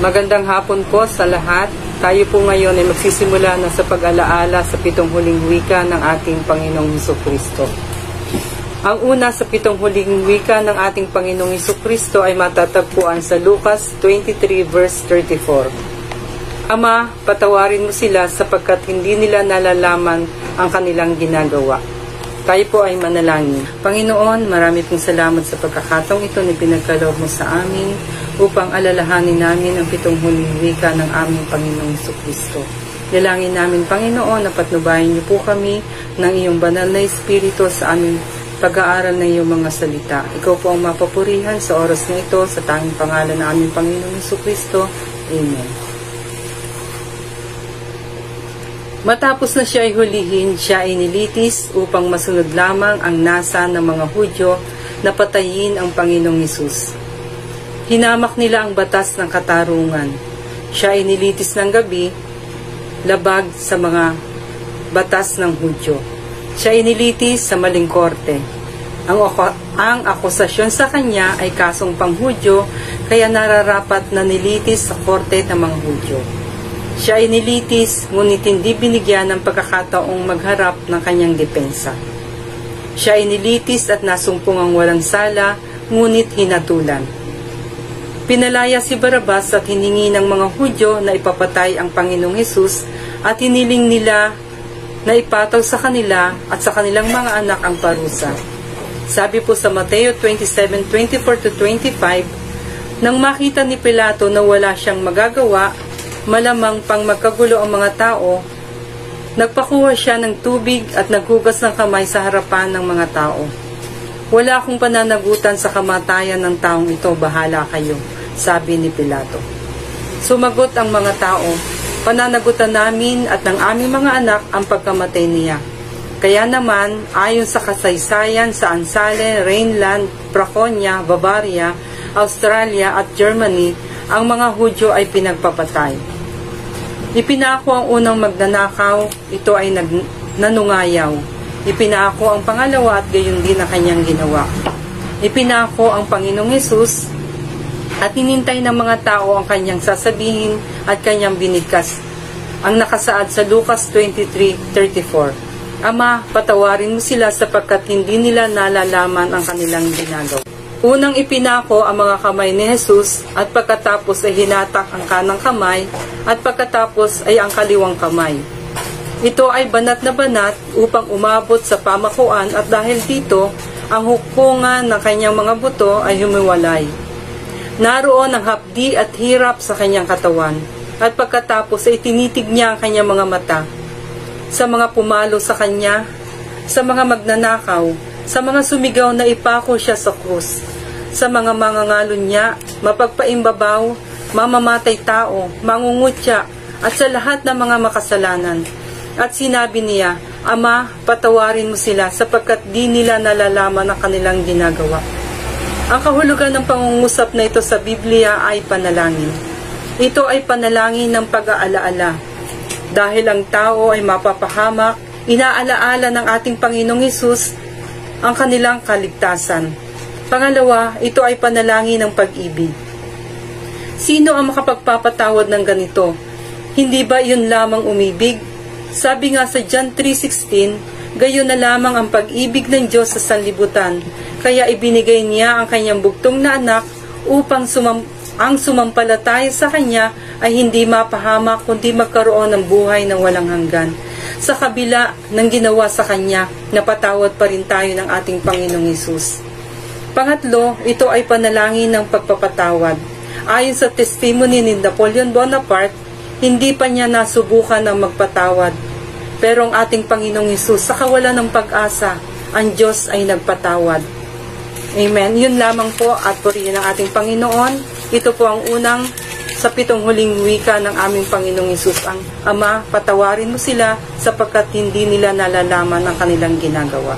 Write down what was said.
Magandang hapon po sa lahat. Tayo po ngayon ay magsisimula na sa pag-alaala sa 7 huling wika ng ating Panginoong Hesukristo. Ang una sa 7 huling wika ng ating Panginoong Hesukristo ay matatagpuan sa Lucas 23 verse 34. Ama, patawarin mo sila sapagkat hindi nila nalalaman ang kanilang ginagawa. Tayo po ay manalangin. Panginoon, marami pong salamat sa pagkakataong ito na pinagkaloob mo sa amin upang alalahanin namin ang 7 huling wika ng aming Panginoong Hesukristo. Dalangin namin, Panginoon, na patnubayan niyo po kami ng iyong banal na Espiritu sa aming pag-aaral ng iyong mga salita. Ikaw po ang mapapurihan sa oras na ito sa tanging pangalan ng aming Panginoong Hesukristo. Amen. Matapos na siya ay hulihin, siya ay nilitis upang masunod lamang ang nasa ng mga Hudyo na patayin ang Panginoong Hesus. Hinamak nila ang batas ng katarungan. Siya ay nilitis ng gabi, labag sa mga batas ng Hudyo. Siya ay nilitis sa maling korte. Ang akusasyon sa kanya ay kasong panghudyo, kaya nararapat na nilitis sa korte ng mga Hudyo. Siya ay nilitis, ngunit hindi binigyan ng pagkakataong magharap ng kanyang depensa. Siya ay nilitis at nasumpong ang walang sala, ngunit hinatulan. Pinalaya si Barrabas at hiningi ng mga Hudyo na ipapatay ang Panginoong Hesus at hiniling nila na ipataw sa kanila at sa kanilang mga anak ang parusa. Sabi po sa Mateo 27:24-25, nang makita ni Pilato na wala siyang magagawa, malamang pang magkagulo ang mga tao, nagpakuha siya ng tubig at naghugas ng kamay sa harapan ng mga tao. Wala akong pananagutan sa kamatayan ng taong ito, bahala kayo, sabi ni Pilato. Sumagot ang mga tao, pananagutan namin at ng aming mga anak ang pagkamatay niya. Kaya naman, ayon sa kasaysayan sa Ansale, Rhineland, Franconia, Bavaria, Australia at Germany, ang mga Hudyo ay pinagpapatay. Ipinako ang unang magnanakaw, ito ay nanungayaw. Ipinako ang pangalawa at gayon din ang kanyang ginawa. Ipinako ang Panginoong Hesus at hinintay ng mga tao ang kanyang sasabihin at kanyang binigkas. Ang nakasaad sa Lucas 23:34. Ama, patawarin mo sila sapagkat hindi nila nalalaman ang kanilang ginagawa. Unang ipinako ang mga kamay ni Hesus at pagkatapos ay hinatak ang kanang kamay at pagkatapos ay ang kaliwang kamay. Ito ay banat na banat upang umabot sa pamakuan at dahil dito, ang hukungan ng kanyang mga buto ay humiwalay. Naroon ang hapdi at hirap sa kanyang katawan at pagkatapos ay tinitig niya ang kanyang mga mata. Sa mga pumalo sa kanya, sa mga magnanakaw, sa mga sumigaw na ipako siya sa krus, sa mga mangangalon niya, mapagpaimbabaw, mamamatay tao, mangungutya, at sa lahat ng mga makasalanan. At sinabi niya, Ama, patawarin mo sila sapagkat di nila nalalaman ang kanilang ginagawa. Ang kahulugan ng pangungusap na ito sa Biblia ay panalangin. Ito ay panalangin ng pag-aalaala. Dahil ang tao ay mapapahamak, inaalaala ng ating Panginoong Hesus ang kanilang kaligtasan. Pangalawa, ito ay panalangin ng pag-ibig. Sino ang makapagpapatawad ng ganito? Hindi ba iyon lamang umibig? Sabi nga sa John 3:16, gayon na lamang ang pag-ibig ng Diyos sa sanlibutan, kaya ibinigay niya ang kanyang bugtong na anak upang ang sumampalataya sa kanya ay hindi mapahamak kundi magkaroon ng buhay na walang hanggan. Sa kabila ng ginawa sa kanya, napatawad pa rin tayo ng ating Panginoong Hesus. Pangatlo, ito ay panalangin ng pagpapatawad. Ayon sa testimony ni Napoleon Bonaparte, hindi pa niya nasubukan ng magpatawad. Pero ang ating Panginoong Hesus, sa kawalan ng pag-asa, ang Diyos ay nagpatawad. Amen. Yun lamang po at purihin ng ating Panginoon. Ito po ang unang sa 7 huling wika ng aming Panginoong Hesus. Ang Ama, patawarin mo sila sapagkat hindi nila nalalaman ang kanilang ginagawa.